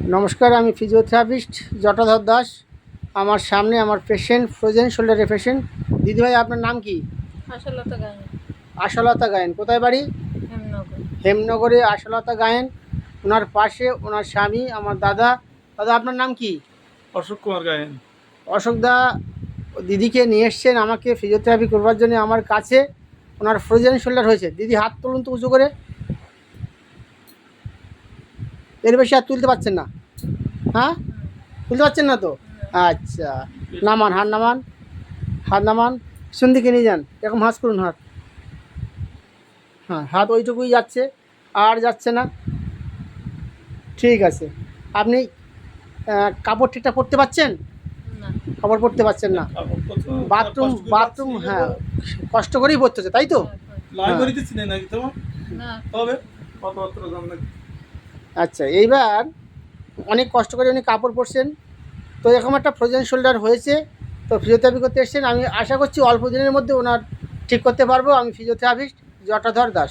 নমস্কার, আমি ফিজিওথেরাপিস্ট জটাধর দাস। আমার সামনে আমার পেশেন্ট, ফ্রোজেন শোল্ডারের পেশেন্ট। দিদিভাই, আপনার নাম কি? আশালতা গায়েন, আশালতা গায়েন। কোথায় বাড়ি? হেমনগর। হেমনগরে আশালতা গায়েন। ওনার পাশে ওনার স্বামী, আমার দাদা। দাদা, আপনার নাম কি? অশোক কুমার গায়েন। অশোকদা দিদিকে নিয়ে এসছেন আমাকে ফিজিওথেরাপি করবার জন্য আমার কাছে। ওনার ফ্রোজেন শোল্ডার হয়েছে। দিদি, হাত তুলুন তো উঁচু করে। এর বেশি হাত তুলতে পারছেন না? হ্যাঁ, তুলতে পারছেন না তো? আচ্ছা, নামান, হাত নামান, হাত নামান। পিছন দিকে নিয়ে যান, এরকম হাত করুন। হাত, হ্যাঁ, হাত ওইটুকুই যাচ্ছে, আর যাচ্ছে না। ঠিক আছে। আপনি কাপড় ঠিকঠাক পরতে পারছেন? না, কাপড় পরতে পারছেন না। বাথরুম, হ্যাঁ, কষ্ট করেই পরতে হচ্ছে, তাই তো? না, আচ্ছা, এইবার অনেক কষ্ট করে উনি কাপড় পরছেন, তো এরকম একটা ফ্রোজেন শোল্ডার হয়েছে। তো ফিজিওথেরাপি করতে এসেছেন। আমি আশা করছি অল্প দিনের মধ্যে ওনার ঠিক করতে পারবো। আমি ফিজিওথেরাপিস্ট জটাধর দাস।